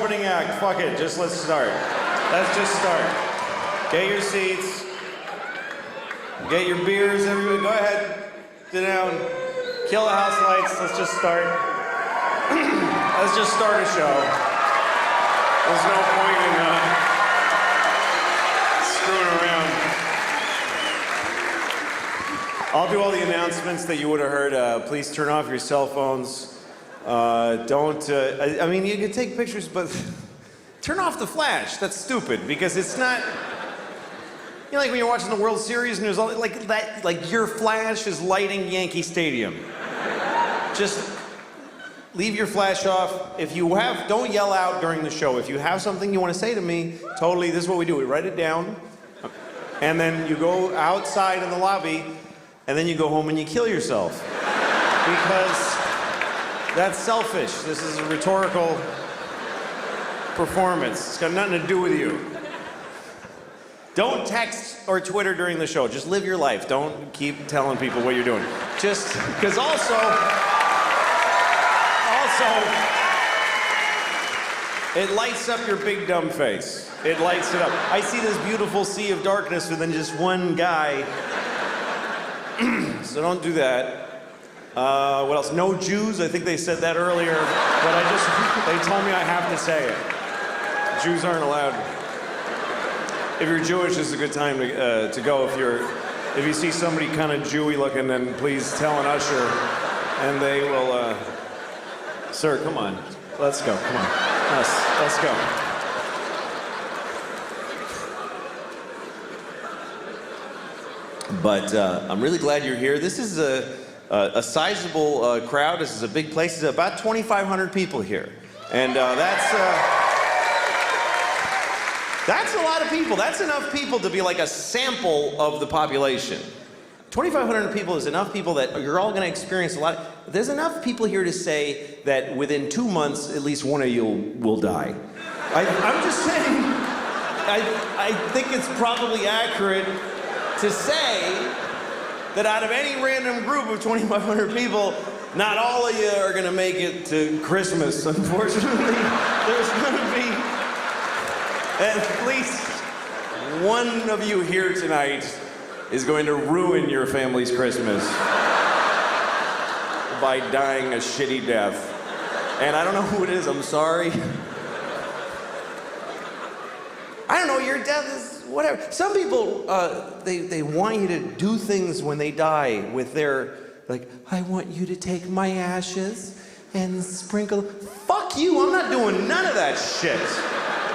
opening act. Fuck it, let's start. Let's just start. Get your seats. Get your beers, everybody. Go ahead. Sit down. Kill the house lights. Let's just start. Let's just start a show. There's no point in screwing around. I'll do all the announcements that you would have heard. Please turn off your cell phones. I mean, you can take pictures, but turn off the flash. That's stupid because it's not. You know, like when you're watching the World Series and there's all like that, like your flash is lighting Yankee Stadium. Just leave your flash off. If you have, don't yell out during the show. If you have something you want to say to me, totally, this is what we do. We write it down, and then you go outside in the lobby, and then you go home and you kill yourself. Because that's selfish. This is a rhetorical performance. It's got nothing to do with you. Don't text or Twitter during the show. Just live your life. Don't keep telling people what you're doing. Just, because also, it lights up your big dumb face. It lights it up. I see this beautiful sea of darkness with then just one guy. So don't do that. What else? No Jews. I think they said that earlier, but they told me I have to say it. Jews aren't allowed. If you're Jewish, this is a good time to go. If you see somebody kind of Jewy looking, then please tell an usher, and they will. Sir, come on. Let's go. Come on. Let's go. But I'm really glad you're here. This is a sizable crowd. This is a big place. There's about 2,500 people here. And that's a lot of people. That's enough people to be like a sample of the population. 2,500 people is enough people that you're all going to experience a lot. There's enough people here to say that within 2 months, at least one of you will die. I'm just saying, I think it's probably accurate to say that out of any random group of 2,500 people, not all of you are going to make it to Christmas. Unfortunately, there's going to be at least one of you here tonight is going to ruin your family's Christmas by dying a shitty death. And I don't know who it is, I'm sorry. I don't know, your death is whatever. Some people, they want you to do things when they die with their, like, I want you to take my ashes and sprinkle. Fuck you, I'm not doing none of that shit.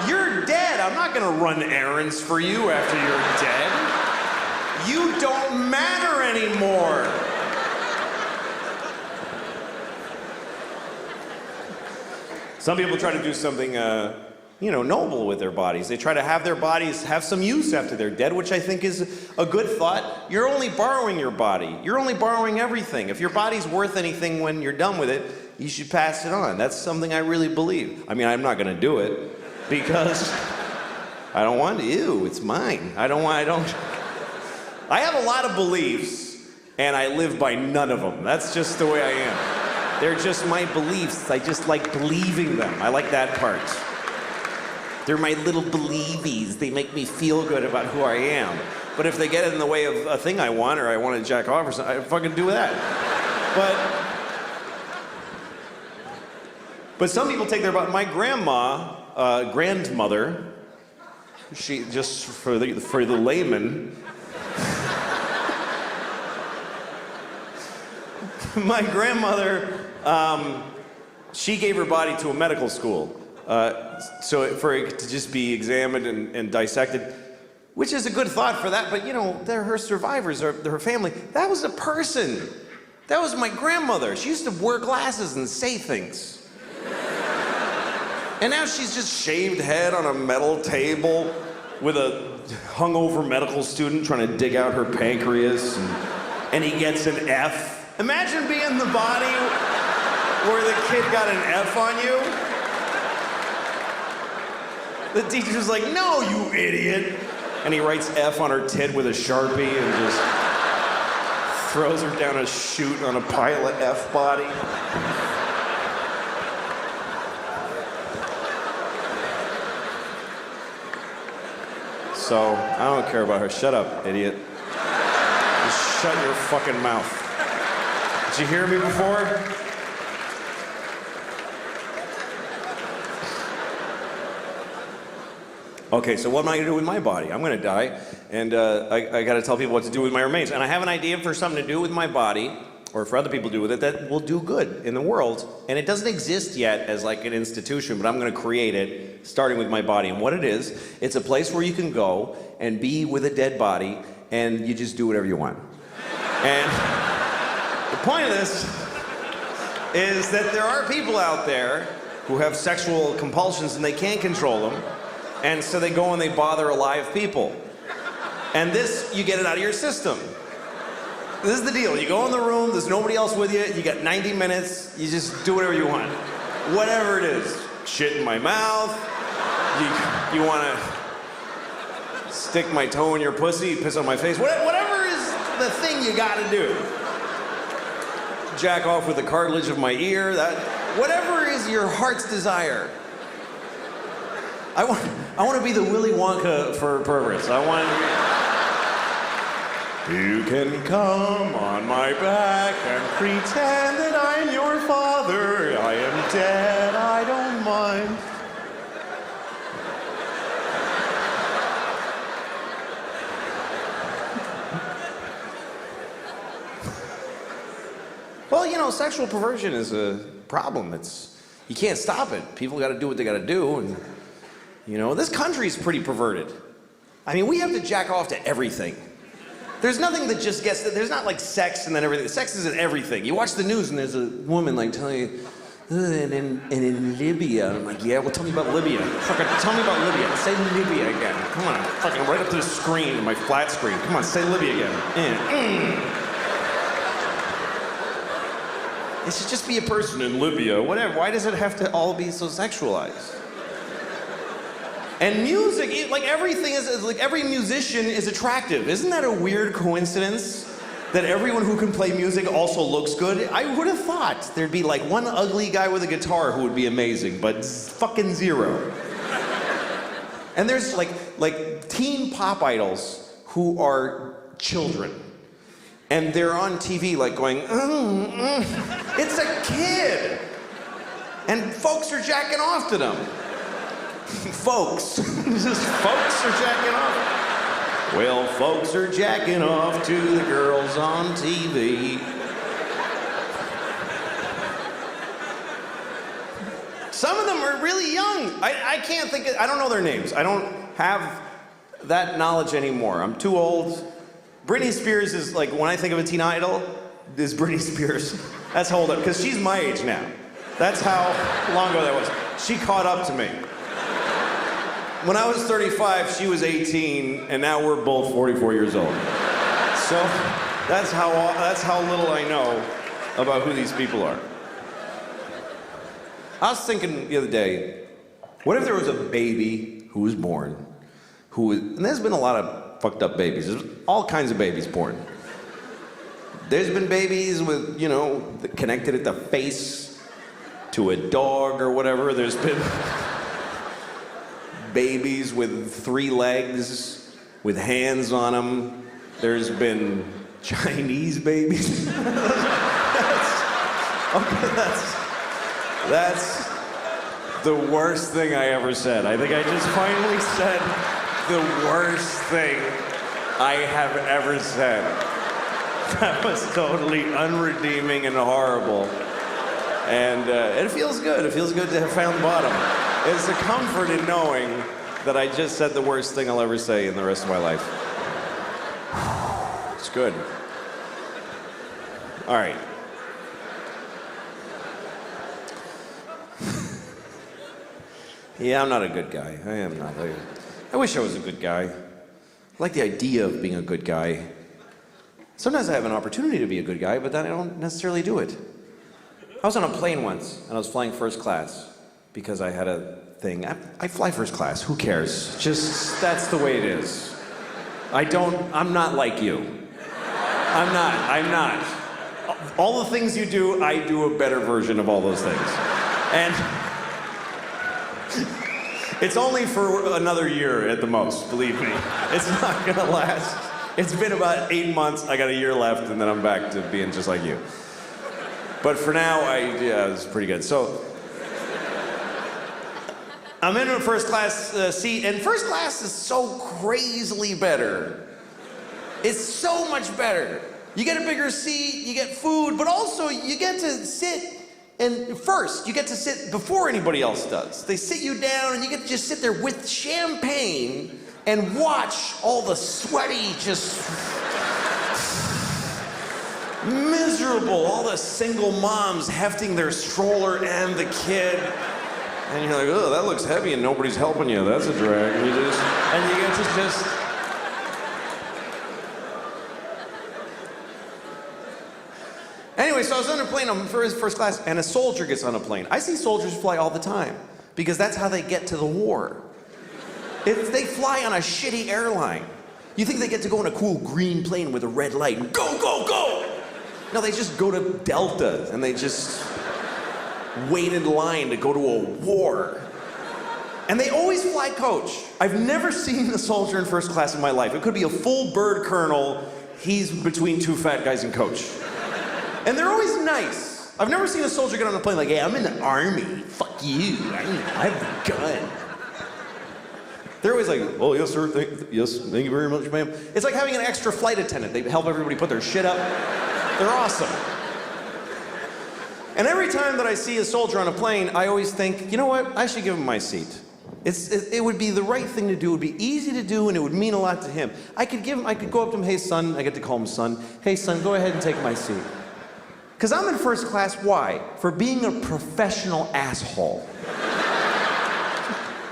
You're dead. I'm not gonna run errands for you after you're dead. You don't matter anymore. Some people try to do something, noble with their bodies. They try to have their bodies have some use after they're dead, which I think is a good thought. You're only borrowing your body. You're only borrowing everything. If your body's worth anything when you're done with it, you should pass it on. That's something I really believe. I mean, I'm not gonna do it. Because I don't want to. Ew, it's mine. I have a lot of beliefs, and I live by none of them. That's just the way I am. They're just my beliefs. I just like believing them. I like that part. They're my little believies. They make me feel good about who I am. But if they get in the way of a thing I want, or I want to jack off or something, I fucking do that. But some people take their body. My grandmother, she, just for the layman, my grandmother, she gave her body to a medical school, so for it to just be examined and dissected, which is a good thought for that. But they're her survivors, her family. That was a person. That was my grandmother. She used to wear glasses and say things. And now she's just shaved head on a metal table with a hungover medical student trying to dig out her pancreas, and he gets an F. Imagine being the body where the kid got an F on you. The teacher's like, no, you idiot. And he writes F on her tit with a Sharpie and just throws her down a chute on a pile of F body. So I don't care about her. Shut up, idiot. Just shut your fucking mouth. Did you hear me before? Okay, so what am I gonna do with my body? I'm gonna die, and I gotta tell people what to do with my remains. And I have an idea for something to do with my body, or for other people to do with it, that will do good in the world. And it doesn't exist yet as like an institution, but I'm gonna create it, starting with my body. And what it is, it's a place where you can go and be with a dead body, and you just do whatever you want. And the point of this is that there are people out there who have sexual compulsions and they can't control them. And so they go and they bother alive people. And this, you get it out of your system. This is the deal. You go in the room, there's nobody else with you, you got 90 minutes, you just do whatever you want. Whatever it is. Shit in my mouth, you want to stick my toe in your pussy, piss on my face, whatever is the thing you got to do. Jack off with the cartilage of my ear, whatever is your heart's desire. I want to be the Willy Wonka for perverts. You can come on my back and pretend that I'm your father. I am dead, I don't mind. Well, you know, sexual perversion is a problem. You can't stop it. People got to do what they got to do, and you know, this country's pretty perverted. I mean, we have to jack off to everything. There's nothing that just gets, there's not like sex and then everything. Sex isn't everything. You watch the news and there's a woman like telling you, and in Libya. And I'm like, yeah, well, tell me about Libya. Fucking tell me about Libya. Say Libya again. Come on, fucking right up to the screen, my flat screen. Come on, say Libya again. It should just be a person in Libya, whatever. Why does it have to all be so sexualized? And music, like everything is, like every musician is attractive. Isn't that a weird coincidence? That everyone who can play music also looks good? I would have thought there'd be like one ugly guy with a guitar who would be amazing, but fucking zero. And there's like teen pop idols who are children. And they're on TV like going, it's a kid. And folks are jacking off to them. Folks. Just folks are jacking off. Well, folks are jacking off to the girls on TV. Some of them are really young. I can't think I don't know their names. I don't have that knowledge anymore. I'm too old. Britney Spears is like, when I think of a teen idol, is Britney Spears. That's hold up, because she's my age now. That's how long ago that was. She caught up to me. When I was 35, she was 18, and now we're both 44 years old. So that's how little I know about who these people are. I was thinking the other day, what if there was a baby who was born, and there's been a lot of fucked up babies. There's all kinds of babies born. There's been babies with, you know, connected at the face to a dog or whatever. There's been babies with 3 legs, with hands on them. There's been Chinese babies. That's the worst thing I ever said. I think I just finally said the worst thing I have ever said. That was totally unredeeming and horrible. And it feels good. It feels good to have found the bottom. It's a comfort in knowing that I just said the worst thing I'll ever say in the rest of my life. It's good. All right. Yeah, I'm not a good guy. I am not. I wish I was a good guy. I like the idea of being a good guy. Sometimes I have an opportunity to be a good guy, but then I don't necessarily do it. I was on a plane once, and I was flying first class because I had a thing. I fly first class. Who cares? Just, that's the way it is. I'm not like you. I'm not. All the things you do, I do a better version of all those things. It's only for another year at the most, believe me. It's not gonna last. It's been about 8 months, I got a year left, and then I'm back to being just like you. But for now, it's pretty good. So, I'm in a first class seat, and first class is so crazily better. It's so much better. You get a bigger seat, you get food, but also you get to sit, and first, you get to sit before anybody else does. They sit you down, and you get to just sit there with champagne and watch all the sweaty, just miserable, all the single moms hefting their stroller and the kid. And you're like, oh, that looks heavy and nobody's helping you. That's a drag. And you get to just... Anyway, so I was on a plane, I'm first class, and a soldier gets on a plane. I see soldiers fly all the time, because that's how they get to the war. They fly on a shitty airline. You think they get to go in a cool green plane with a red light and go, go, go! No, they just go to Delta, and they just wait in line to go to a war. And they always fly coach. I've never seen a soldier in first class in my life. It could be a full bird colonel. He's between two fat guys in coach. And they're always nice. I've never seen a soldier get on a plane like, hey, I'm in the army. Fuck you. I have a gun. They're always like, oh, yes, sir. Thank you very much, ma'am. It's like having an extra flight attendant. They help everybody put their shit up. They're awesome. And every time that I see a soldier on a plane, I always think, you know what? I should give him my seat. It would be the right thing to do. It would be easy to do, and it would mean a lot to him. I could go up to him, hey, son. I get to call him son. Hey, son, go ahead and take my seat. Because I'm in first class, why? For being a professional asshole.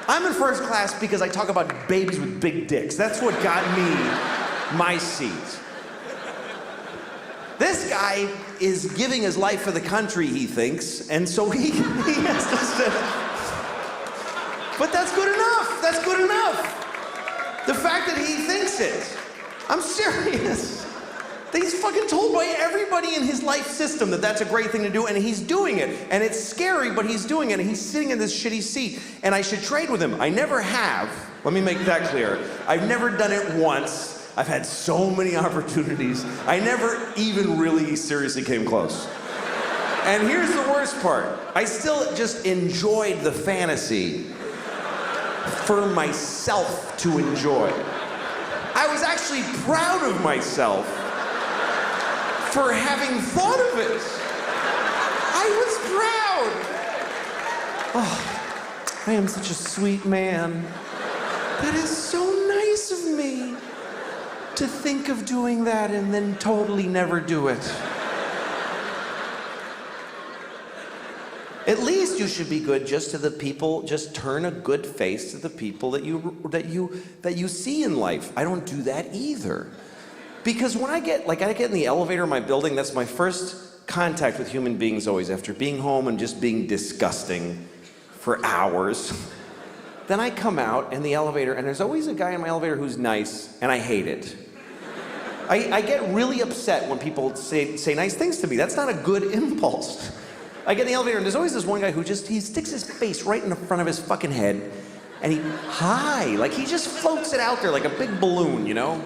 I'm in first class because I talk about babies with big dicks. That's what got me my seat. This guy is giving his life for the country, he thinks, and so he has to sit. But that's good enough. That's good enough. The fact that he thinks it. I'm serious. He's fucking told by everybody in his life system that that's a great thing to do, and he's doing it. And it's scary, but he's doing it, and he's sitting in this shitty seat. And I should trade with him. I never have. Let me make that clear. I've never done it once. I've had so many opportunities. I never even really seriously came close. And here's the worst part. I still just enjoyed the fantasy for myself to enjoy. I was actually proud of myself for having thought of it. I was proud. Oh, I am such a sweet man. That is so nice of me to think of doing that and then totally never do it. At least you should be good just to the people, just turn a good face to the people that you see in life. I don't do that either. Because when I get in the elevator in my building, that's my first contact with human beings always, after being home and just being disgusting for hours. Then I come out in the elevator, and there's always a guy in my elevator who's nice, and I hate it. I get really upset when people say nice things to me. That's not a good impulse. I get in the elevator, and there's always this one guy who he sticks his face right in the front of his fucking head, and he just floats it out there like a big balloon, you know?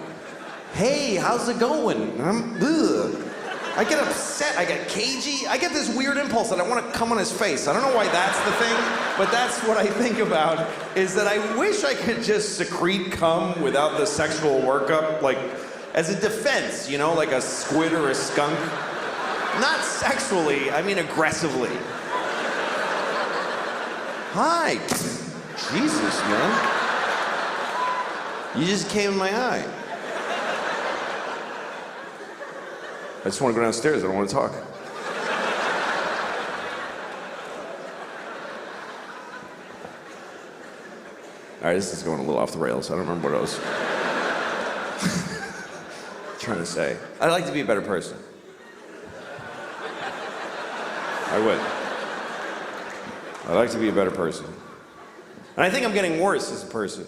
Hey, how's it going? I get upset, I get cagey, I get this weird impulse that I want to come on his face. I don't know why that's the thing, but that's what I think about, is that I wish I could just secrete cum without the sexual workup, like, as a defense, you know, like a squid or a skunk. Not sexually, I mean aggressively. Hi. Jesus, man. You just came in my eye. I just want to go downstairs, I don't want to talk. All right, this is going a little off the rails. I don't remember what I was trying to say. I'd like to be a better person. I would. I'd like to be a better person. And I think I'm getting worse as a person.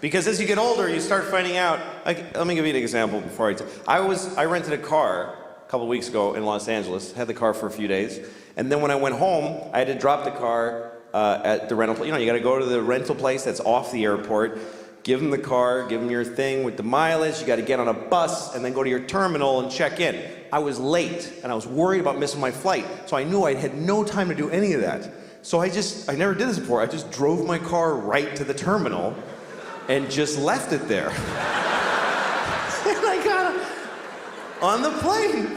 Because as you get older, you start finding out, let me give you an example before I rented a car a couple weeks ago in Los Angeles, had the car for a few days, and then when I went home, I had to drop the car at the rental. You know, you got to go to the rental place that's off the airport. Give them the car, give them your thing with the mileage. You got to get on a bus and then go to your terminal and check in. I was late and I was worried about missing my flight, so I knew I had no time to do any of that. So I never did this before. I just drove my car right to the terminal and just left it there. And I got on the plane.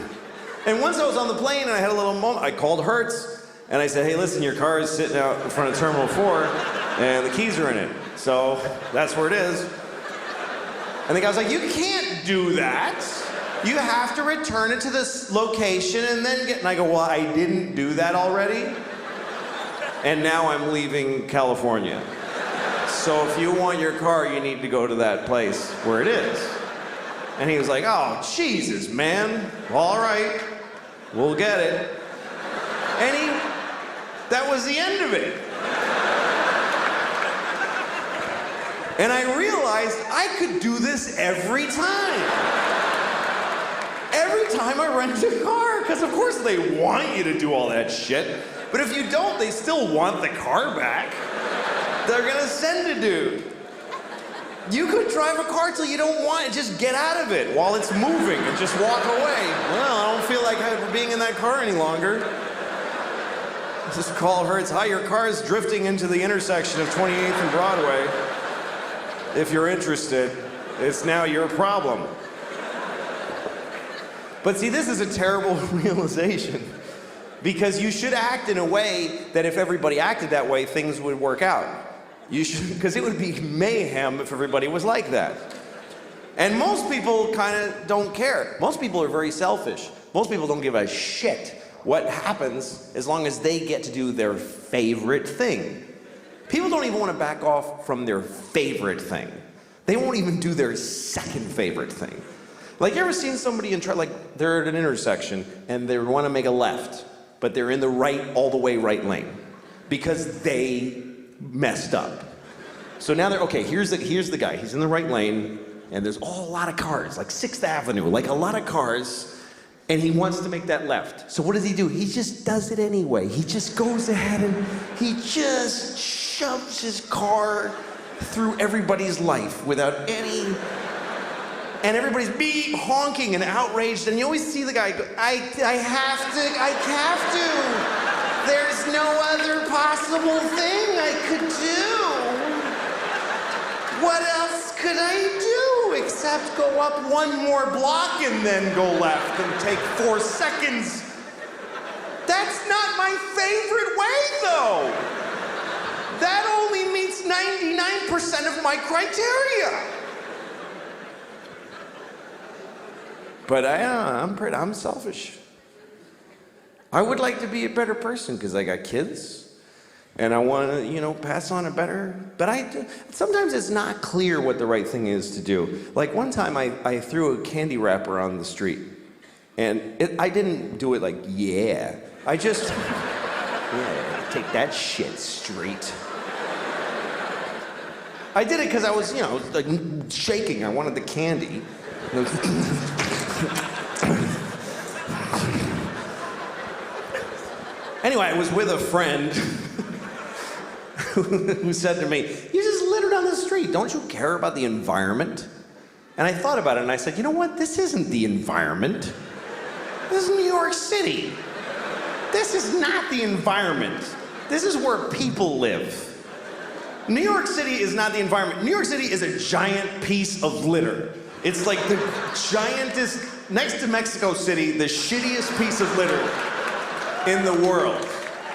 And once I was on the plane and I had a little moment, I called Hertz and I said, hey, listen, your car is sitting out in front of Terminal 4 and the keys are in it. So that's where it is. And the guy was like, you can't do that. You have to return it to this location and then get, and I go, well, I didn't do that already. And now I'm leaving California. So if you want your car, you need to go to that place where it is. And he was like, oh, Jesus, man. All right, we'll get it. And that was the end of it. And I realized I could do this every time. Every time I rent a car, because of course they want you to do all that shit. But if you don't, they still want the car back. They're gonna send a dude. You could drive a car till you don't want it, just get out of it while it's moving and just walk away. Well, I don't feel like being in that car any longer. Just call Hertz, hi, your car is drifting into the intersection of 28th and Broadway. If you're interested, it's now your problem. But see, this is a terrible realization because you should act in a way that if everybody acted that way, things would work out. You should, because it would be mayhem if everybody was like that. And most people kind of don't care. Most people are very selfish. Most people don't give a shit what happens as long as they get to do their favorite thing. People don't even want to back off from their favorite thing. They won't even do their second favorite thing. Like, you ever seen somebody like they're at an intersection and they want to make a left, but they're in the all the way right lane because they messed up. So now okay, here's the guy. He's in the right lane and there's a lot of cars, like 6th Avenue, like a lot of cars. And he wants to make that left. So what does he do? He just does it anyway. He just goes ahead and he just shoves his car through everybody's life without any... And everybody's beep, honking and outraged. And you always see the guy go, I have to. There's no other possible thing I could do. What else could I do except go up one more block and then go left and take 4 seconds? That's not my favorite way, though. That only meets 99% of my criteria. But I'm selfish. I would like to be a better person because I got kids. And I want to, pass on a better, but sometimes it's not clear what the right thing is to do. Like one time I threw a candy wrapper on the street and I didn't do it like, yeah. I just, yeah, take that shit straight. I did it because I was, like shaking. I wanted the candy. Anyway, I was with a friend who said to me, you just littered on the street. Don't you care about the environment? And I thought about it and I said, you know what? This isn't the environment. This is New York City. This is not the environment. This is where people live. New York City is not the environment. New York City is a giant piece of litter. It's like the giantest, next to Mexico City, the shittiest piece of litter in the world.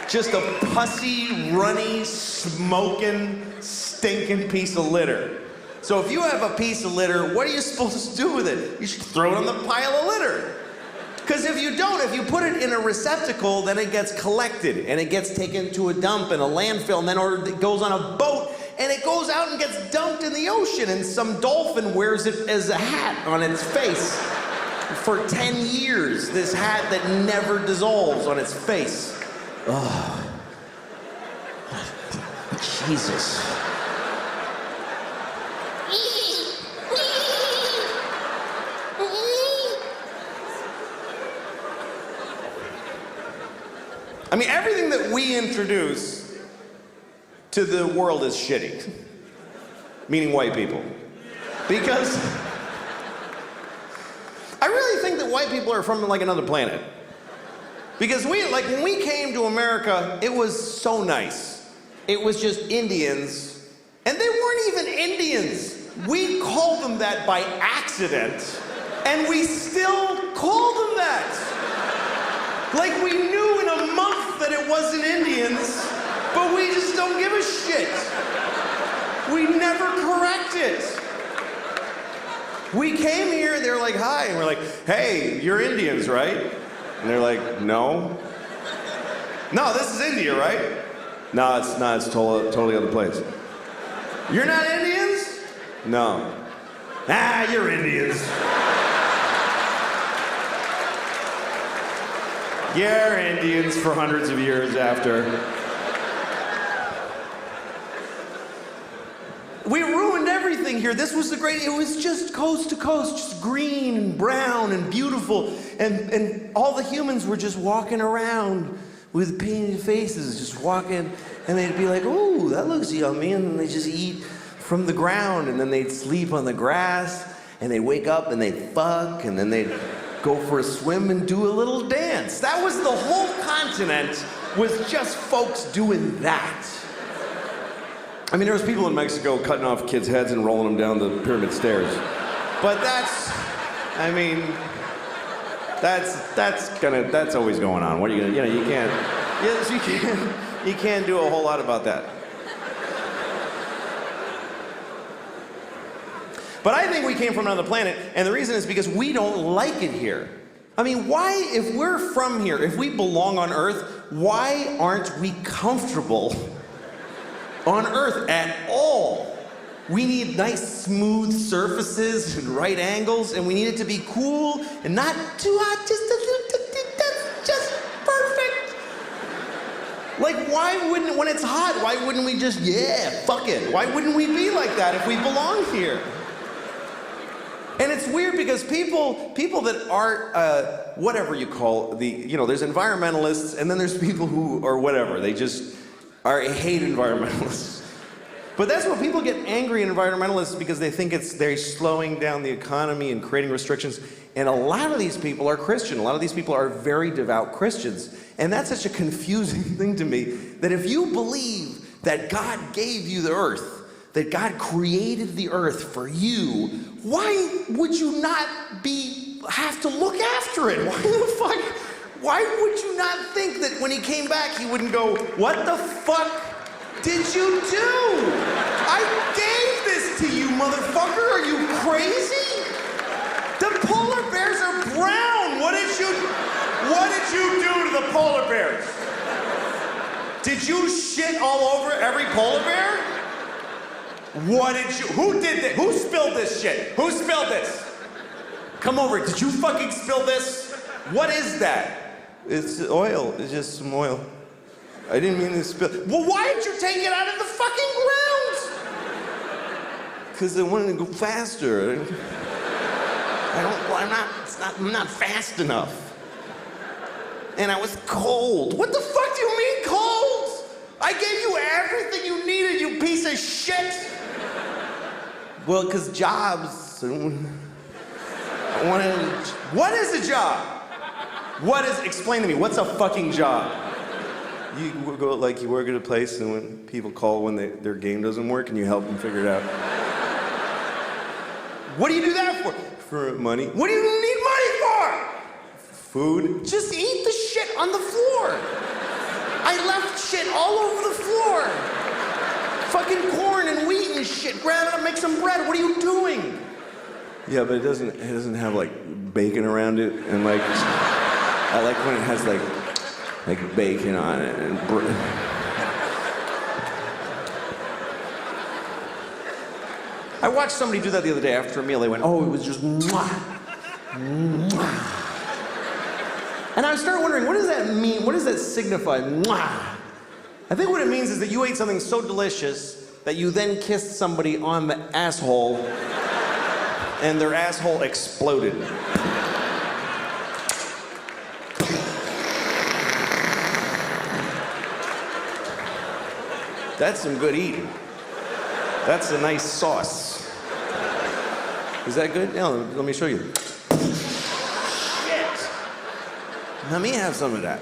Just a pussy, runny, smoking, stinking piece of litter. So if you have a piece of litter, what are you supposed to do with it? You should throw it on the pile of litter. Because if you don't, if you put it in a receptacle, then it gets collected and it gets taken to a dump in a landfill and then or it goes on a boat and it goes out and gets dumped in the ocean and some dolphin wears it as a hat on its face. For 10 years, this hat that never dissolves on its face. Oh. Jesus. I mean, everything that we introduce to the world as shitty. Meaning white people. Because I really think that white people are from like another planet. Because when we came to America, it was so nice. It was just Indians, and they weren't even Indians. We called them that by accident, and we still call them that. Like we knew in a month that it wasn't Indians, but we just don't give a shit. We never correct it. We came here, they're like, hi, and we're like, hey, you're Indians, right? And they're like, no. No, this is India, right? No, it's not, it's totally other place. You're not Indians? No. Ah, you're Indians. You're Indians for hundreds of years after. We ruined everything here. This was it was just coast to coast, just green and brown and beautiful. And all the humans were just walking around with painted faces, just walking. And they'd be like, ooh, that looks yummy. And then they just eat from the ground. And then they'd sleep on the grass. And they'd wake up and they'd fuck. And then they'd go for a swim and do a little dance. That was the whole continent, was just folks doing that. I mean, there was people in Mexico cutting off kids' heads and rolling them down the pyramid stairs. But that's always going on. What are you gonna, you can't do a whole lot about that. But I think we came from another planet, and the reason is because we don't like it here. I mean, why, if we're from here, if we belong on Earth, why aren't we comfortable on Earth at all? We need nice, smooth surfaces and right angles, and we need it to be cool and not too hot, just a little, that's just perfect. Like, why wouldn't, when it's hot, why wouldn't we just, yeah, fuck it? Why wouldn't we be like that if we belong here? And it's weird because people that aren't, whatever you call there's environmentalists, and then there's people who are whatever, they just hate environmentalists. But that's what people get angry at environmentalists, because they think they're slowing down the economy and creating restrictions. And a lot of these people are Christian. A lot of these people are very devout Christians. And that's such a confusing thing to me, that if you believe that God gave you the earth, that God created the earth for you, why would you not have to look after it? Why would you not think that when he came back, he wouldn't go, what the fuck did you do? I gave this to you, motherfucker. Are you crazy? The polar bears are brown. What did you do to the polar bears? Did you shit all over every polar bear? Who did this? Who spilled this shit? Who spilled this? Come over, did you fucking spill this? What is that? It's oil, it's just some oil. I didn't mean to spill. Well, why did you take it out of the fucking ground? Because I wanted to go faster. I'm not fast enough. And I was cold. What the fuck do you mean cold? I gave you everything you needed, you piece of shit. Well, because jobs. What is a job? Explain to me, what's a fucking job? You work at a place, and when people call when their game doesn't work, and you help them figure it out. What do you do that for? For money. What do you need money for? Food. Just eat the shit on the floor. I left shit all over the floor. Fucking corn and wheat and shit. Grab it up, make some bread. What are you doing? Yeah, but it doesn't have like bacon around it, and like I like when it has like bacon on it and I watched somebody do that the other day after a meal. They went, oh, it was just mwah, mwah. And I started wondering, what does that mean? What does that signify? Mwah. I think what it means is that you ate something so delicious that you then kissed somebody on the asshole and their asshole exploded. That's some good eating. That's a nice sauce. Is that good? Yeah, let me show you. Shit! Let me have some of that.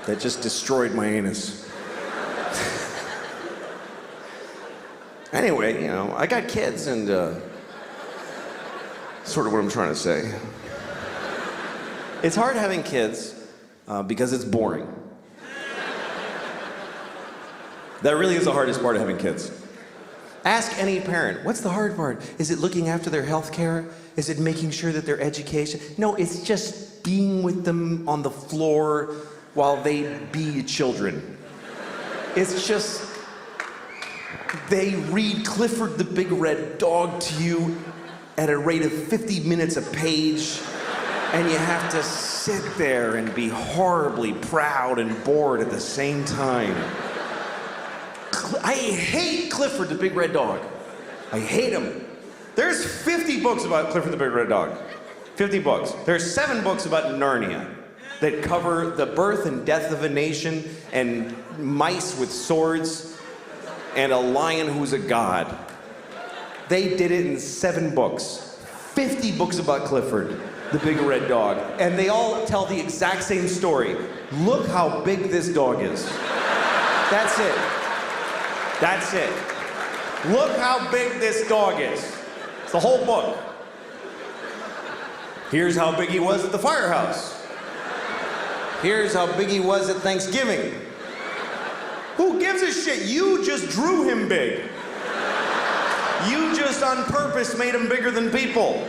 That just destroyed my anus. Anyway, I got kids and sort of what I'm trying to say. It's hard having kids because it's boring. That really is the hardest part of having kids. Ask any parent, what's the hard part? Is it looking after their health care? Is it making sure that their education? No, it's just being with them on the floor while they be children. It's just, they read Clifford the Big Red Dog to you at a rate of 50 minutes a page, and you have to sit there and be horribly proud and bored at the same time. I hate Clifford the Big Red Dog. I hate him. There's 50 books about Clifford the Big Red Dog. 50 books. There's 7 books about Narnia that cover the birth and death of a nation and mice with swords and a lion who's a god. They did it in 7 books. 50 books about Clifford the Big Red Dog. And they all tell the exact same story. Look how big this dog is. That's it. That's it. Look how big this dog is. It's the whole book. Here's how big he was at the firehouse. Here's how big he was at Thanksgiving. Who gives a shit? You just drew him big. You just on purpose made him bigger than people.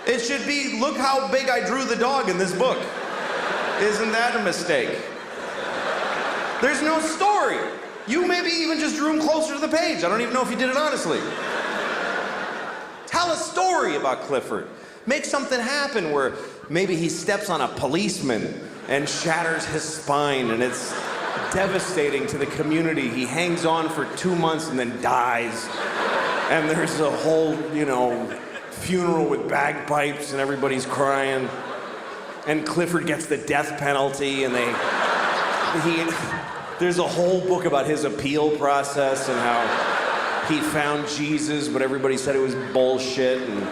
It should be, look how big I drew the dog in this book. Isn't that a mistake? There's no story. You maybe even just drew him closer to the page. I don't even know if you did it honestly. Tell a story about Clifford. Make something happen where maybe he steps on a policeman and shatters his spine and it's devastating to the community. He hangs on for 2 months and then dies. And there's a whole, funeral with bagpipes and everybody's crying. And Clifford gets the death penalty and there's a whole book about his appeal process and how he found Jesus, but everybody said it was bullshit. And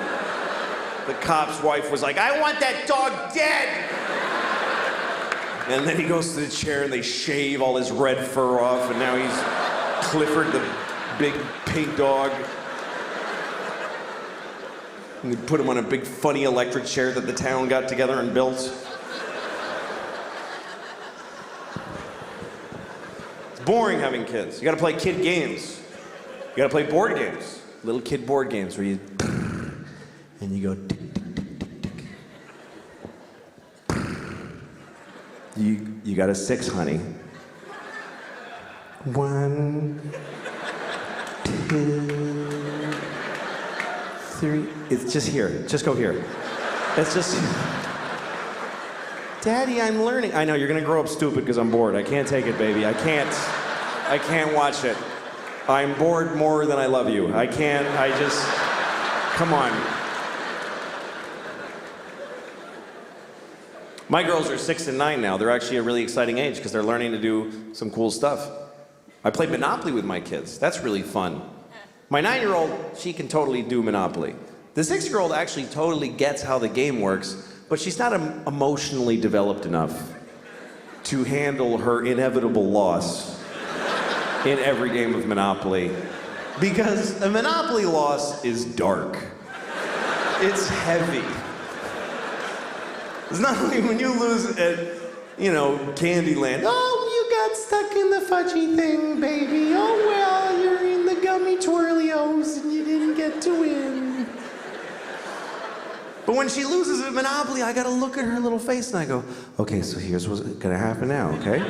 the cop's wife was like, I want that dog dead. And then he goes to the chair and they shave all his red fur off, and now he's Clifford the big pink dog. And they put him on a big funny electric chair that the town got together and built. It's boring having kids. You gotta play kid games. You gotta play board games. Little kid board games where you and you go tick, tick, tick, tick, tick. You got a 6, honey. 1, 2, 3. It's just here. Just go here. It's just. Daddy, I'm learning. I know you're gonna grow up stupid because I'm bored. I can't take it, baby. I can't watch it. I'm bored more than I love you. I can't. Come on. My girls are 6 and 9 now. They're actually a really exciting age because they're learning to do some cool stuff. I play Monopoly with my kids. That's really fun. My 9-year-old, she can totally do Monopoly. The 6-year-old actually totally gets how the game works, but she's not emotionally developed enough to handle her inevitable loss in every game of Monopoly. Because a Monopoly loss is dark. It's heavy. It's not like when you lose at, Candyland. Oh, you got stuck in the fudgy thing, baby. Oh, well, you're in the gummy twirlios and you didn't get to win. But when she loses at Monopoly, I gotta look at her little face and I go, okay, so here's what's gonna happen now, okay?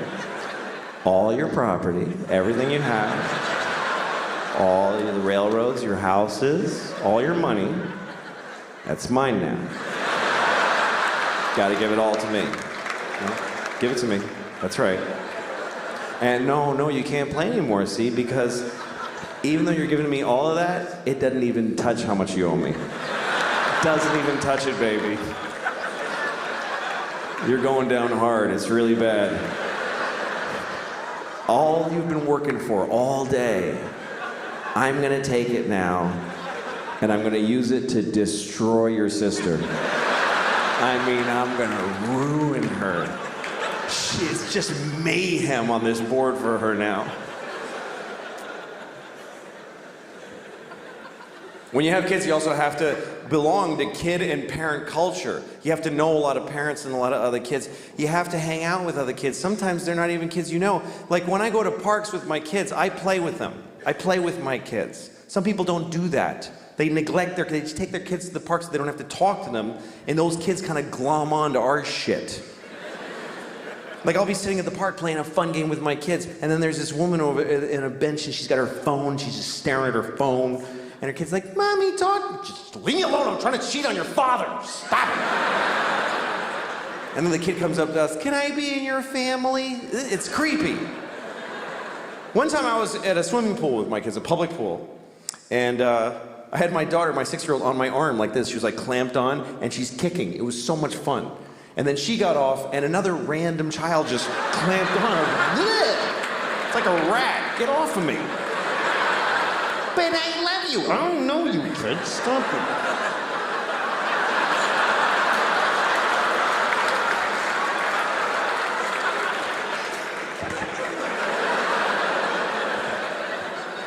All your property, everything you have, all the railroads, your houses, all your money, that's mine now. Gotta give it all to me. Give it to me. That's right. And no, you can't play anymore, see? Because even though you're giving me all of that, it doesn't even touch how much you owe me. Doesn't even touch it, baby. You're going down hard. It's really bad. all you've been working for all day, I'm gonna take it now, and I'm gonna use it to destroy your sister. I mean, I'm gonna ruin her. It's just mayhem on this board for her now. When you have kids, you also have to belong to kid and parent culture. You have to know a lot of parents and a lot of other kids. You have to hang out with other kids. Sometimes they're not even kids you know. Like when I go to parks with my kids, I play with them. I play with my kids. Some people don't do that. They neglect they just take their kids to the parks so they don't have to talk to them, and those kids kind of glom on to our shit. Like I'll be sitting at the park playing a fun game with my kids, and then there's this woman over in a bench and she's got her phone, she's just staring at her phone. And her kid's like, Mommy, talk. Just leave me alone. I'm trying to cheat on your father. Stop it. And then the kid comes up to us, can I be in your family? It's creepy. One time I was at a swimming pool with my kids, a public pool. And I had my daughter, my 6-year-old, on my arm like this. She was like clamped on, and she's kicking. It was so much fun. And then she got off, and another random child just clamped on. I was like, it's like a rat. Get off of me. But I love you. I don't know you, kid. Stop it.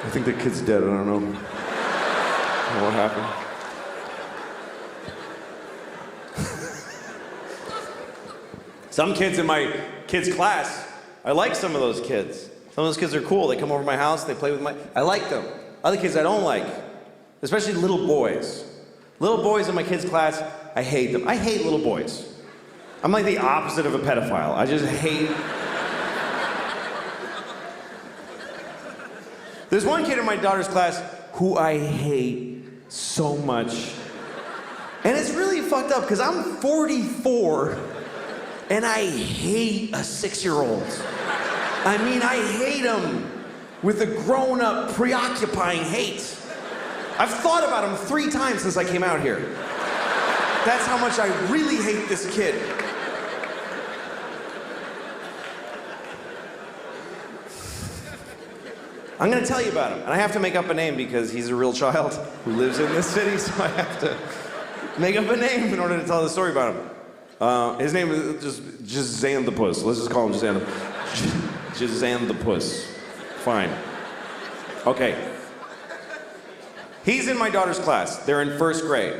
I think the kid's dead. I don't know what happened. Some kids in my kids' class, I like some of those kids. Some of those kids are cool. They come over to my house. They play with I like them. Other kids I don't like, especially little boys. Little boys in my kids' class, I hate them. I hate little boys. I'm like the opposite of a pedophile. I just hate. There's one kid in my daughter's class who I hate so much. And it's really fucked up because I'm 44 and I hate a 6-year-old. I mean, I hate him. With a grown-up, preoccupying hate. I've thought about him 3 times since I came out here. That's how much I really hate this kid. I'm gonna tell you about him, and I have to make up a name because he's a real child who lives in this city, so I have to make up a name in order to tell the story about him. His name is just Jazan the Puss. Let's just call him Jazan the Puss. Fine. Okay. He's in my daughter's class. They're in 1st grade.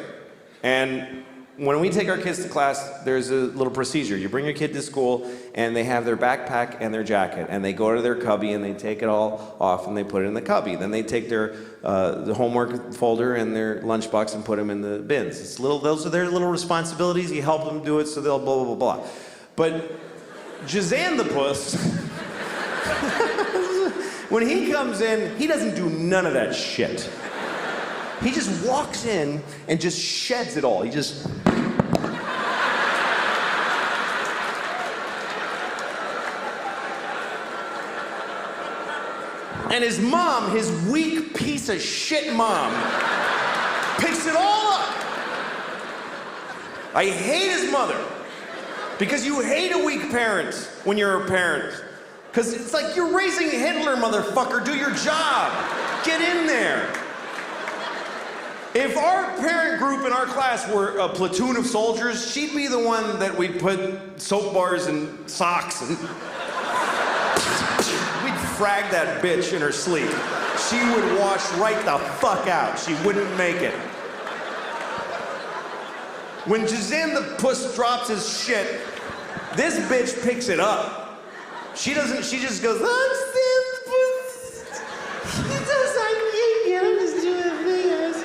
And when we take our kids to class, there's a little procedure. You bring your kid to school, and they have their backpack and their jacket, and they go to their cubby, and they take it all off, and they put it in the cubby. Then they take their the homework folder and their lunchbox and put them in the bins. Those are their little responsibilities. You help them do it, so they'll blah, blah, blah, blah. But Jazan the Puss... When he comes in, he doesn't do none of that shit. He just walks in and just sheds it all. He just... And his mom, his weak piece of shit mom, picks it all up. I hate his mother. Because you hate a weak parent when you're a parent. Because it's like you're raising Hitler, motherfucker. Do your job. Get in there. If our parent group in our class were a platoon of soldiers, she'd be the one that we'd put soap bars and socks and... We'd frag that bitch in her sleep. She would wash right the fuck out. She wouldn't make it. When Jazan the Puss drops his shit, this bitch picks it up. She just goes, I'm Sam the Puss. He does like you. I'm just doing fingers.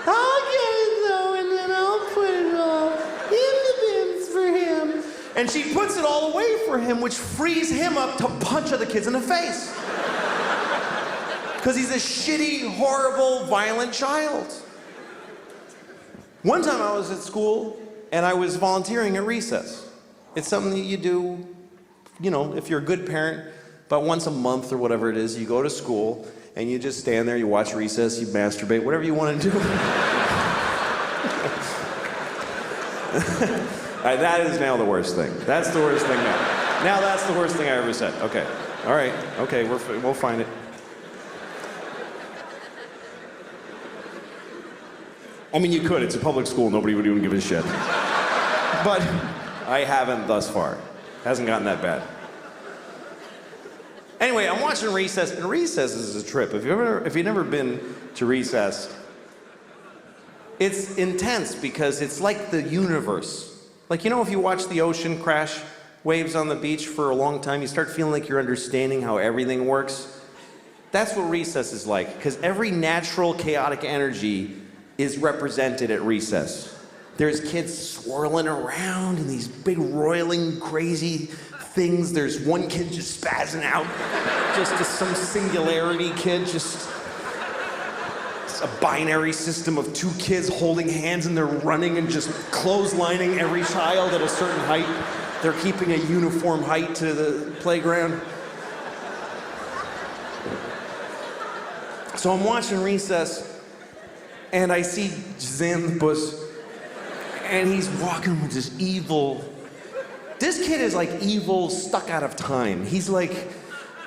I'll get it though, and then I'll put it all in the bins for him. And she puts it all away for him, which frees him up to punch other kids in the face. Because he's a shitty, horrible, violent child. One time I was at school, and I was volunteering at recess. It's something that you do, you know, if you're a good parent, about once a month or whatever it is, you go to school and you just stand there, you watch recess, you masturbate, whatever you want to do. That is now the worst thing. That's the worst thing now. Now that's the worst thing I ever said. Okay. All right, okay, we'll find it. I mean, you could. It's a public school. Nobody would even give a shit. But I haven't thus far. Hasn't gotten that bad. Anyway, I'm watching Recess, and Recess is a trip. If you've never been to Recess, it's intense because it's like the universe. Like, you know, if you watch the ocean crash waves on the beach for a long time, you start feeling like you're understanding how everything works. That's what Recess is like, because every natural chaotic energy is represented at Recess. There's kids swirling around in these big roiling crazy things. There's one kid just spazzing out, just some singularity kid, just a binary system of two kids holding hands and they're running and just clotheslining every child at a certain height. They're keeping a uniform height to the playground. So I'm watching Recess, and I see Xanthopus, and he's walking with this evil... This kid is like evil, stuck out of time. He's like...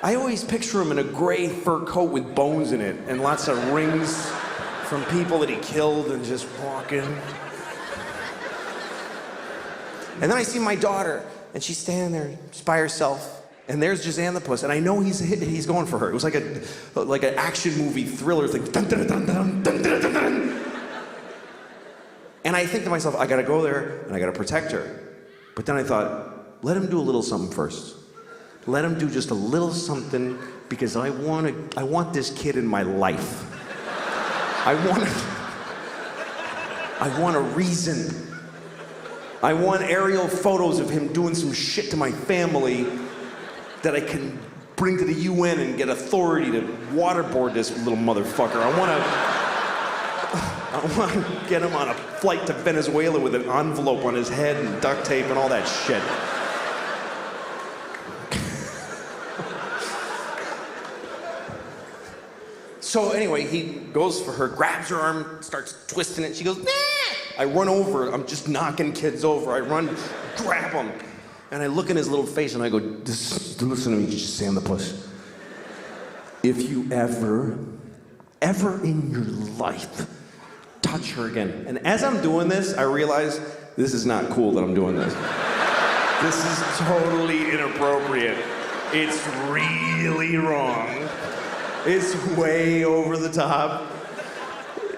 I always picture him in a gray fur coat with bones in it, and lots of rings from people that he killed, and just walking. And then I see my daughter, and she's standing there just by herself, and there's Xanthopus, and I know he's going for her. It was like an action movie thriller thing. Dun, dun, dun, dun, dun, dun, dun, dun. And I think to myself, I gotta go there, and I gotta protect her. But then I thought, let him do a little something first. Let him do just a little something, because I want this kid in my life. I want a reason. I want aerial photos of him doing some shit to my family that I can bring to the UN and get authority to waterboard this little motherfucker. I want to get him on a flight to Venezuela with an envelope on his head and duct tape and all that shit. So anyway, he goes for her, grabs her arm, starts twisting it. She goes, nah! I run over. I'm just knocking kids over. I run, grab him. And I look in his little face and I go, listen to me, Xanthopus. If you ever in your life touch her again. And as I'm doing this, I realize this is not cool that I'm doing this. This is totally inappropriate. It's really wrong. It's way over the top.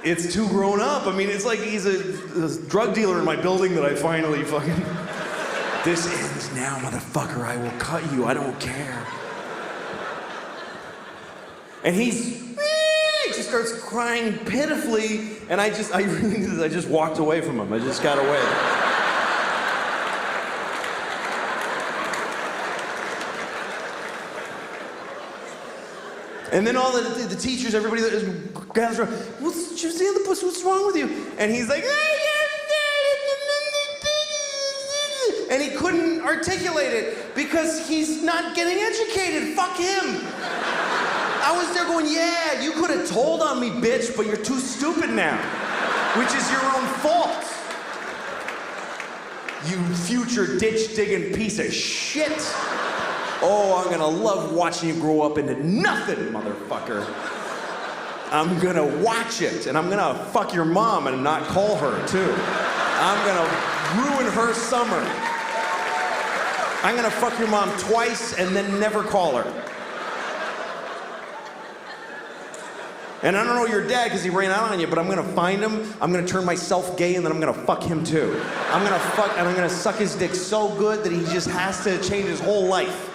It's too grown up. I mean, it's like he's a drug dealer in my building that I finally fucking... This ends now, motherfucker. I will cut you. I don't care. And he just starts crying pitifully, and I just walked away from him. I just got away. And then all the teachers, everybody that gathers around, what's wrong with you? And he's like, and he couldn't articulate it because he's not getting educated. Fuck him. I was there going, yeah, you could have told on me, bitch, but you're too stupid now, which is your own fault. You future ditch-digging piece of shit. Oh, I'm gonna love watching you grow up into nothing, motherfucker. I'm gonna watch it, and I'm gonna fuck your mom and not call her, too. I'm gonna ruin her summer. I'm gonna fuck your mom twice and then never call her. And I don't know your dad because he ran out on you, but I'm gonna find him, I'm gonna turn myself gay, and then I'm gonna fuck him too. I'm gonna suck his dick so good that he just has to change his whole life.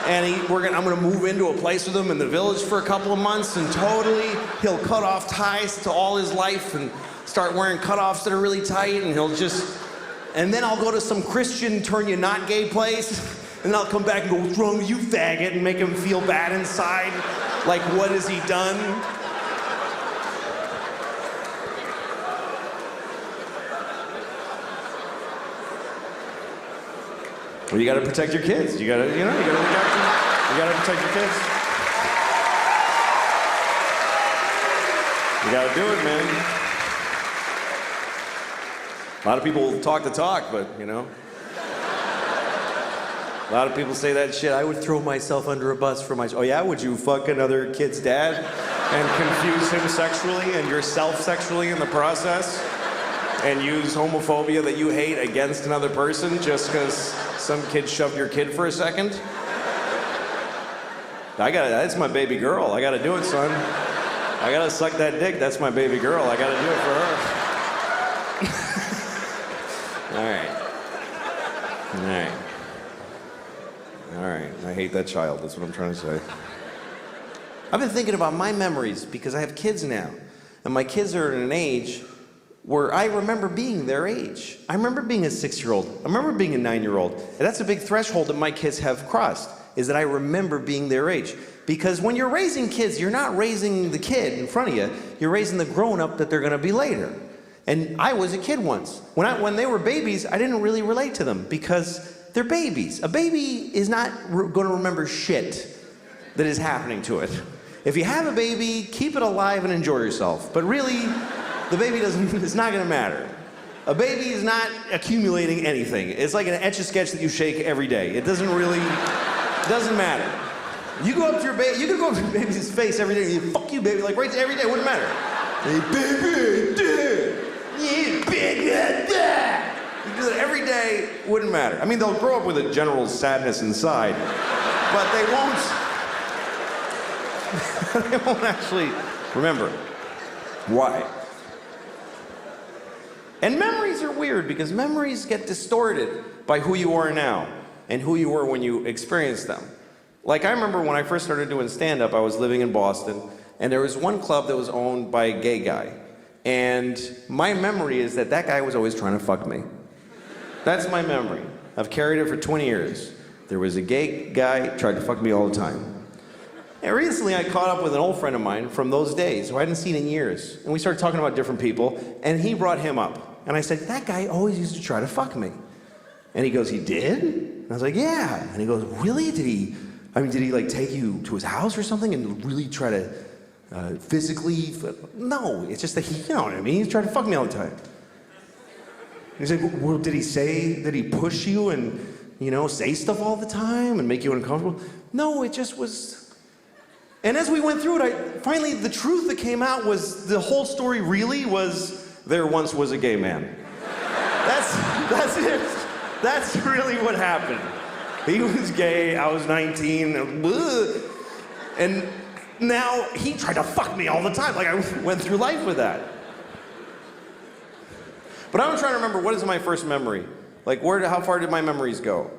And I'm gonna move into a place with him in the village for a couple of months, and totally, he'll cut off ties to all his life and start wearing cutoffs that are really tight, and and then I'll go to some Christian turn you not gay place, and I'll come back and go, what's wrong with you, faggot, and make him feel bad inside. Like, what has he done? Well, you gotta protect your kids. You gotta look after them. You gotta protect your kids. You gotta do it, man. A lot of people talk the talk, but, A lot of people say that shit. I would throw myself under a bus for my... Oh yeah? Would you fuck another kid's dad and confuse him sexually and yourself sexually in the process? And use homophobia that you hate against another person just because some kid shoved your kid for a second? That's my baby girl. I gotta do it, son. I gotta suck that dick. That's my baby girl. I gotta do it for her. All right. I hate that child. That's what I'm trying to say. I've been thinking about my memories because I have kids now. And my kids are at an age where I remember being their age. I remember being a 6-year-old. I remember being a 9-year-old. And that's a big threshold that my kids have crossed, is that I remember being their age. Because when you're raising kids, you're not raising the kid in front of you. You're raising the grown-up that they're gonna be later. And I was a kid once. When they were babies, I didn't really relate to them because they're babies. A baby is not gonna remember shit that is happening to it. If you have a baby, keep it alive and enjoy yourself. But really, the baby it's not gonna matter. A baby is not accumulating anything. It's like an Etch-a-Sketch that you shake every day. It doesn't matter. You go up to your baby, you could go up to your baby's face every day and you fuck you baby, like right every day, wouldn't matter. Hey baby, dude, you big dad. You do that every day, wouldn't matter. I mean, they'll grow up with a general sadness inside, but they won't actually remember. Why? And memories are weird because memories get distorted by who you are now and who you were when you experienced them. Like, I remember when I first started doing stand-up, I was living in Boston, and there was one club that was owned by a gay guy. And my memory is that guy was always trying to fuck me. That's my memory. I've carried it for 20 years. There was a gay guy, tried to fuck me all the time. And recently I caught up with an old friend of mine from those days who I hadn't seen in years. And we started talking about different people, and he brought him up. And I said, that guy always used to try to fuck me. And he goes, he did? And I was like, yeah. And he goes, really? Did he like take you to his house or something and really try to physically? No, it's just that you know what I mean? He tried to fuck me all the time. He said, well, did he push you and, say stuff all the time and make you uncomfortable? No, it just was. And as we went through it, finally the truth that came out was the whole story really was there once was a gay man. That's it. That's really what happened. He was gay, I was 19, and now he tried to fuck me all the time. Like, I went through life with that. But I'm trying to remember, what is my first memory? Like, how far did my memories go?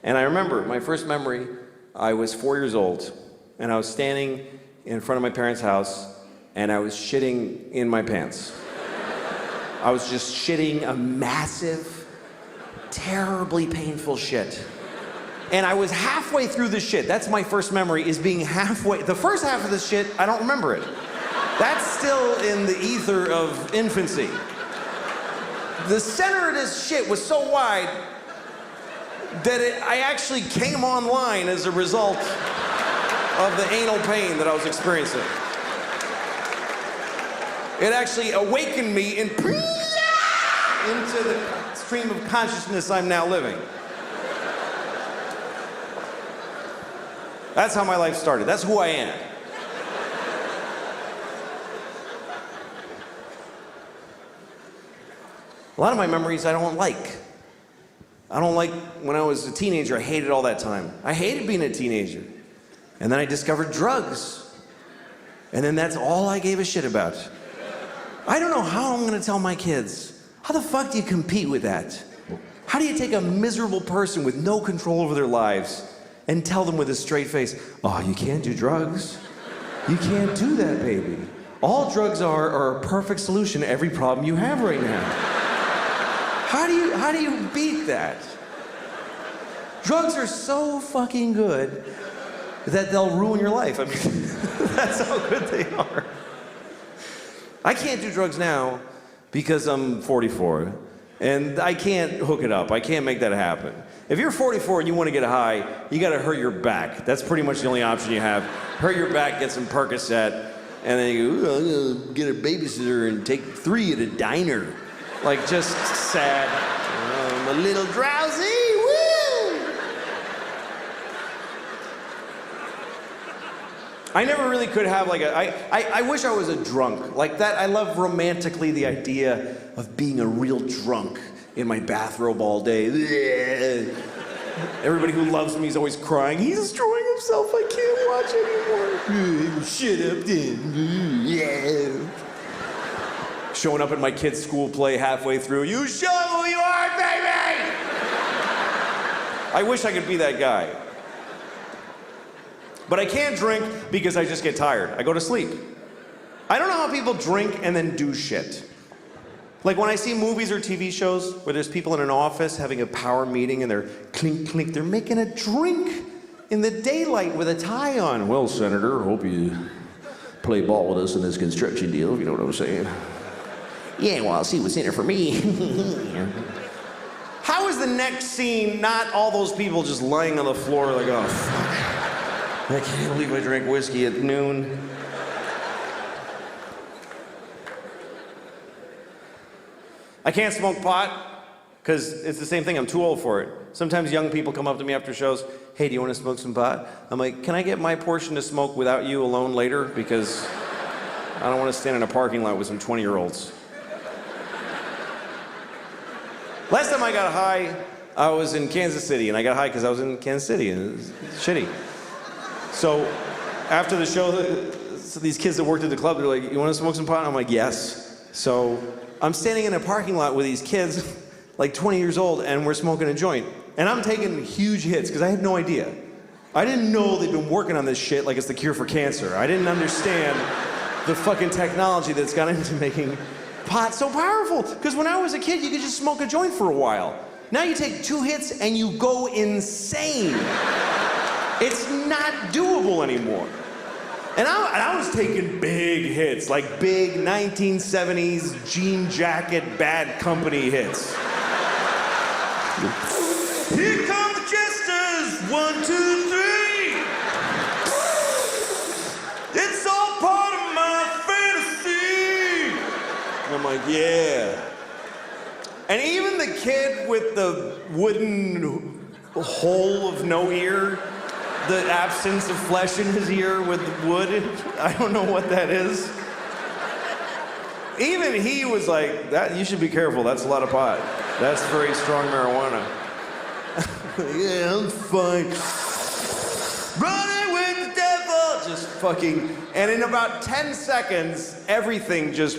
And I remember my first memory, I was 4 years old, and I was standing in front of my parents' house, and I was shitting in my pants. I was just shitting a massive, terribly painful shit. And I was halfway through the shit. That's my first memory, is being halfway. The first half of this shit, I don't remember it. That's still in the ether of infancy. The center of this shit was so wide that I actually came online as a result of the anal pain that I was experiencing. It actually awakened me into the stream of consciousness I'm now living. That's how my life started. That's who I am. A lot of my memories I don't like. I don't like when I was a teenager, I hated all that time. I hated being a teenager. And then I discovered drugs. And then that's all I gave a shit about. I don't know how I'm gonna tell my kids. How the fuck do you compete with that? How do you take a miserable person with no control over their lives and tell them with a straight face, oh, you can't do drugs. You can't do that, baby. All drugs are a perfect solution to every problem you have right now. How do you beat that? Drugs are so fucking good that they'll ruin your life. I mean, that's how good they are. I can't do drugs now because I'm 44, and I can't hook it up. I can't make that happen. If you're 44 and you want to get high, you got to hurt your back. That's pretty much the only option you have. Hurt your back, get some Percocet, and then you go, I'm gonna get a babysitter and take 3 at a diner. Like, just sad. I'm a little drowsy, woo! I never really could have like I wish I was a drunk. Like that, I love romantically the idea of being a real drunk in my bathrobe all day. Everybody who loves me is always crying. He's destroying himself. I can't watch anymore. Shut up then. Showing up at my kid's school play halfway through. You show who you are, baby! I wish I could be that guy. But I can't drink because I just get tired. I go to sleep. I don't know how people drink and then do shit. Like when I see movies or TV shows where there's people in an office having a power meeting and they're clink, clink, they're making a drink in the daylight with a tie on. Well, Senator, hope you play ball with us in this construction deal, if you know what I'm saying. Yeah, well, I'll see what's in it for me. How is the next scene not all those people just lying on the floor like, oh, fuck. I can't believe I drank whiskey at noon. I can't smoke pot because it's the same thing. I'm too old for it. Sometimes young people come up to me after shows. Hey, do you want to smoke some pot? I'm like, can I get my portion to smoke without you alone later? Because I don't want to stand in a parking lot with some 20-year-olds. Last time I got high, I was in Kansas City, and I got high because I was in Kansas City, and it was shitty. So after the show, so these kids that worked at the club, they're like, you want to smoke some pot? I'm like, yes. So I'm standing in a parking lot with these kids, like 20 years old, and we're smoking a joint. And I'm taking huge hits, because I had no idea. I didn't know they'd been working on this shit like it's the cure for cancer. I didn't understand the fucking technology that's gone into making pot so powerful. Because when I was a kid, you could just smoke a joint for a while. Now you take 2 hits and you go insane. It's not doable anymore. And I was taking big hits, like big 1970s jean jacket, Bad Company hits. Here come the jesters, 1, 2, 3. It's all part of my fantasy. And I'm like, yeah. And even the kid with the wooden hole of no ear, the absence of flesh in his ear with wood, I don't know what that is. Even he was like, "That you should be careful, that's a lot of pot. That's very strong marijuana." Yeah, I'm fine. Running with the devil! Just fucking, and in about 10 seconds, everything just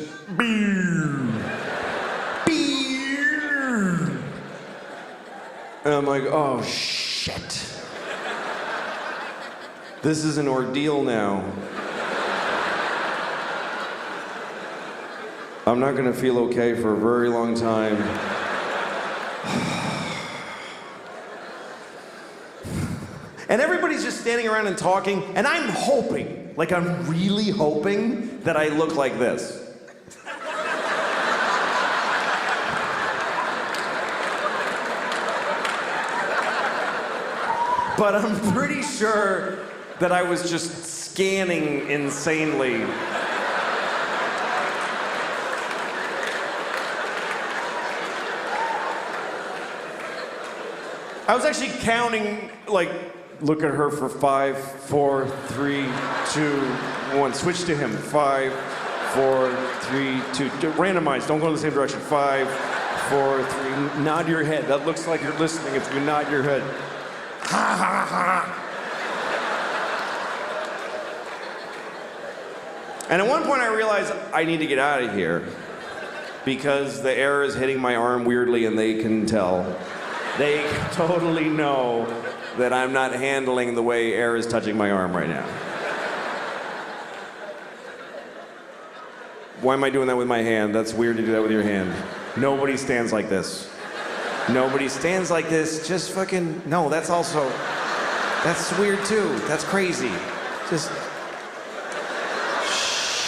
and I'm like, oh shit. This is an ordeal now. I'm not gonna feel okay for a very long time. And everybody's just standing around and talking, and I'm hoping, like I'm really hoping that I look like this. But I'm pretty sure that I was just scanning insanely. I was actually counting, like, look at her for 5, 4, 3, 2, 1. Switch to him. 5, 4, 3, 2. Randomize. Don't go in the same direction. 5, 4, 3. Nod your head. That looks like you're listening if you nod your head. Ha ha ha. And at one point I realized I need to get out of here because the air is hitting my arm weirdly and they can tell. They totally know that I'm not handling the way air is touching my arm right now. Why am I doing that with my hand? That's weird to do that with your hand. Nobody stands like this. Nobody stands like this. Just fucking, no, that's also, that's weird too. That's crazy. Just,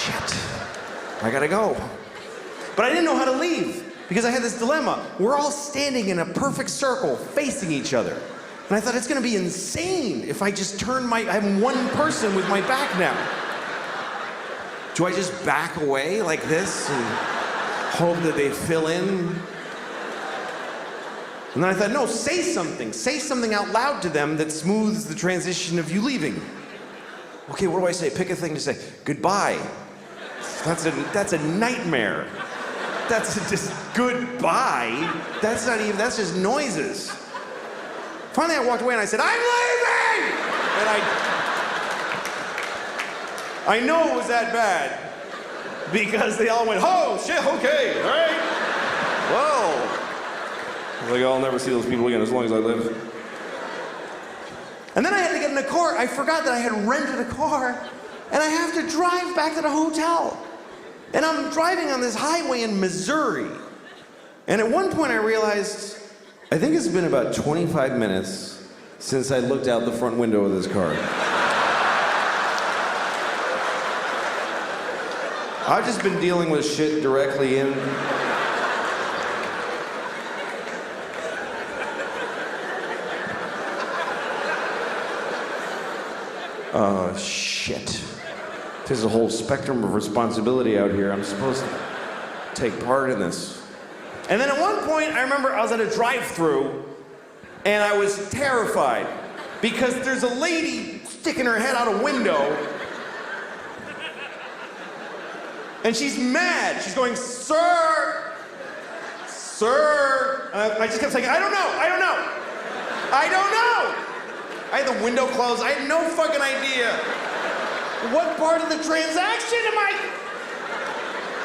shit. I gotta go. But I didn't know how to leave because I had this dilemma. We're all standing in a perfect circle facing each other. And I thought it's gonna be insane if I just turn I'm one person with my back now. Do I just back away like this and hope that they fill in? And then I thought, no, say something. Say something out loud to them that smooths the transition of you leaving. Okay, what do I say? Pick a thing to say. Goodbye. That's a nightmare. That's just goodbye. That's not even, that's just noises. Finally, I walked away and I said, I'm leaving! And I know it was that bad because they all went, oh, shit, okay, all right. Whoa. I was like, I'll never see those people again as long as I live. And then I had to get in a car. I forgot that I had rented a car, and I have to drive back to the hotel. And I'm driving on this highway in Missouri. And at one point I realized, I think it's been about 25 minutes since I looked out the front window of this car. I've just been dealing with shit directly in. Oh, shit. There's a whole spectrum of responsibility out here. I'm supposed to take part in this. And then at one point, I remember I was at a drive-thru, and I was terrified because there's a lady sticking her head out a window, and she's mad. She's going, sir, sir. I just kept saying, I don't know, I don't know, I don't know. I had the window closed. I had no fucking idea. What part of the transaction am I?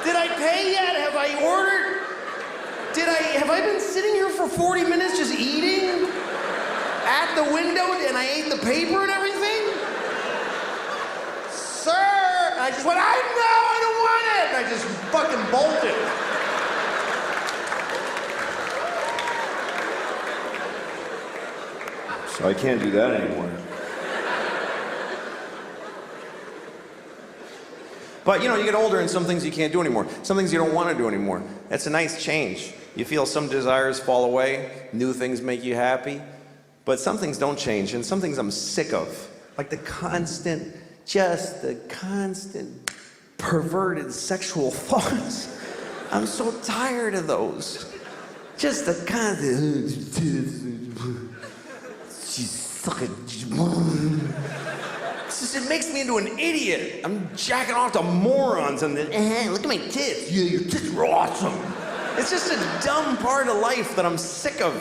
Did I pay yet? Have I ordered? Have I been sitting here for 40 minutes just eating at the window and I ate the paper and everything? Sir! And I just went, I don't want it! And I just fucking bolted. So I can't do that anymore. But you know, you get older and some things you can't do anymore. Some things you don't want to do anymore. That's a nice change. You feel some desires fall away, new things make you happy, but some things don't change, and some things I'm sick of. Like the constant perverted sexual thoughts. I'm so tired of those. Just the constant, she's sucking. It makes me into an idiot. I'm jacking off to morons and then, look at my tits. Yeah, your tits are awesome. It's just a dumb part of life that I'm sick of.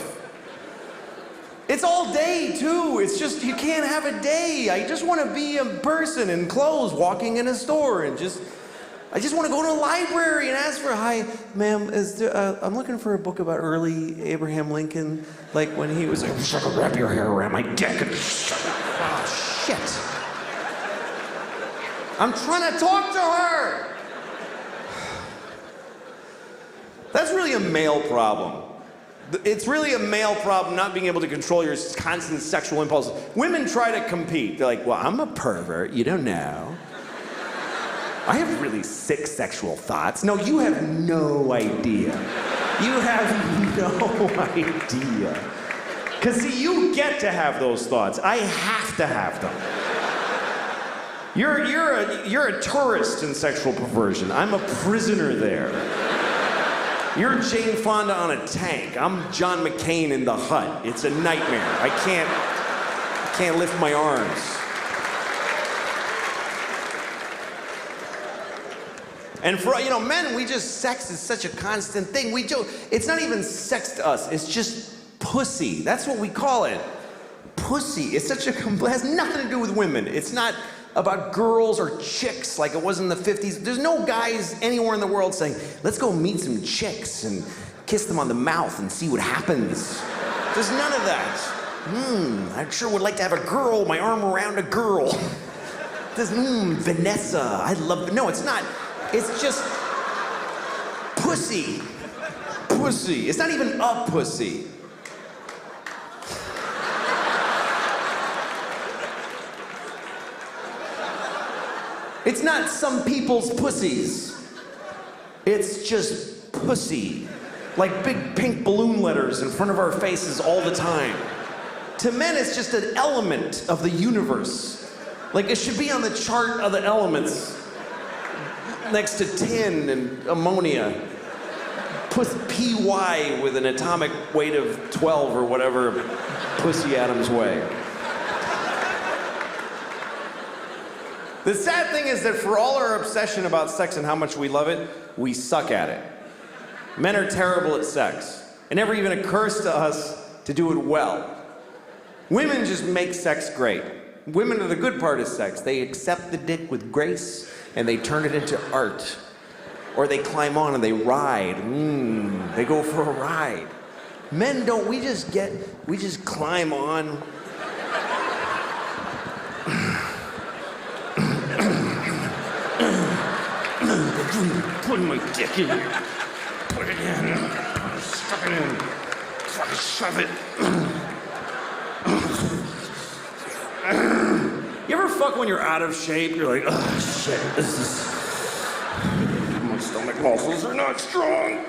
It's all day, too. It's just, you can't have a day. I just want to be a person in clothes walking in a store and I just want to go to a library and ask for, hi, ma'am, I'm looking for a book about early Abraham Lincoln, like when he was like, wrap your hair around my dick and oh, shit. I'm trying to talk to her. That's really a male problem. It's really a male problem not being able to control your constant sexual impulses. Women try to compete. They're like, well, I'm a pervert, you don't know. I have really sick sexual thoughts. No, you have no idea. You have no idea. Because see, you get to have those thoughts. I have to have them. You're a tourist in sexual perversion. I'm a prisoner there. You're Jane Fonda on a tank. I'm John McCain in The Hut. It's a nightmare. I can't lift my arms. And for, you know, men, sex is such a constant thing. It's not even sex to us. It's just pussy. That's what we call it. Pussy. It's such a, it has nothing to do with women. It's not about girls or chicks like it was in the 50s. There's no guys anywhere in the world saying, let's go meet some chicks and kiss them on the mouth and see what happens. There's none of that. I sure would like to have a girl, my arm around a girl. This, Vanessa, I love, no, it's not. It's just pussy. Pussy. It's not even a pussy. It's not some people's pussies. It's just pussy. Like big pink balloon letters in front of our faces all the time. To men, it's just an element of the universe. Like it should be on the chart of the elements. Next to tin and ammonia. Put PY with an atomic weight of 12 or whatever pussy atoms weigh. The sad thing is that for all our obsession about sex and how much we love it, we suck at it. Men are terrible at sex. It never even occurs to us to do it well. Women just make sex great. Women are the good part of sex. They accept the dick with grace and they turn it into art. Or they climb on and they ride. They go for a ride. Men don't, we just climb on. Putting my dick in here. Put it in. Stuff it in. Fucking shove it. You ever fuck when you're out of shape? You're like, oh shit, this is... My stomach muscles are not strong.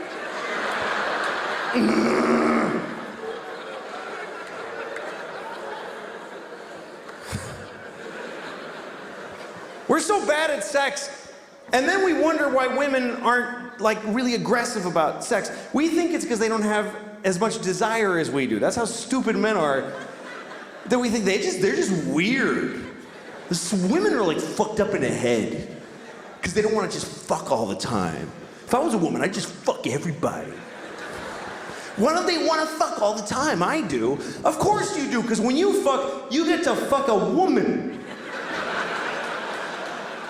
We're so bad at sex, and then we wonder why women aren't like really aggressive about sex. We think it's because they don't have as much desire as we do. That's how stupid men are. That we think they're just weird. Women are like fucked up in the head because they don't want to just fuck all the time. If I was a woman, I'd just fuck everybody. Why don't they want to fuck all the time? I do. Of course you do, because when you fuck, you get to fuck a woman.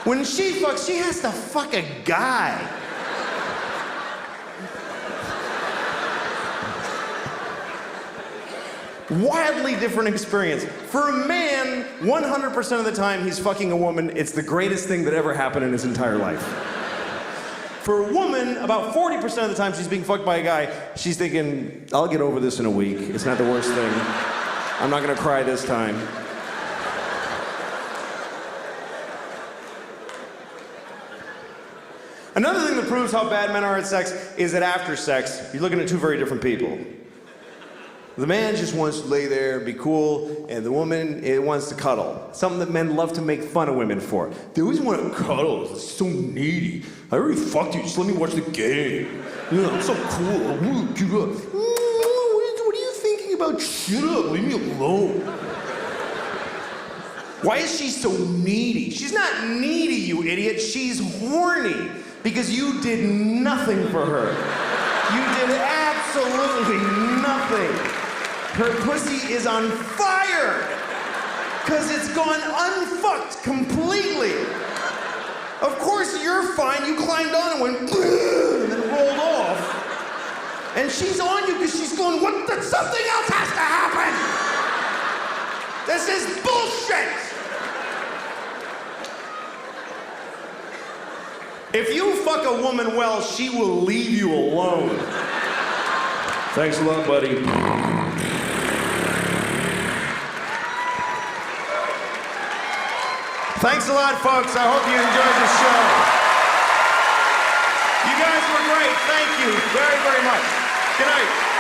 When she fucks, she has to fuck a guy. Wildly different experience. For a man, 100% of the time he's fucking a woman, it's the greatest thing that ever happened in his entire life. For a woman, about 40% of the time she's being fucked by a guy, she's thinking, I'll get over this in a week. It's not the worst thing. I'm not gonna cry this time. Another thing that proves how bad men are at sex is that after sex, you're looking at two very different people. The man just wants to lay there, be cool, and the woman wants to cuddle. Something that men love to make fun of women for. They always want to cuddle. It's so needy. I already fucked you. Just let me watch the game. Yeah, I'm so cool. What are you thinking about? Shut up. Leave me alone. Why is she so needy? She's not needy, you idiot. She's horny because you did nothing for her. You did absolutely nothing. Her pussy is on fire because it's gone unfucked completely. Of course you're fine. You climbed on and went and then rolled off. And she's on you because she's going, something else has to happen. This is bullshit. If you fuck a woman well, she will leave you alone. Thanks a lot, buddy. Thanks a lot, folks. I hope you enjoyed the show. You guys were great. Thank you very, very much. Good night.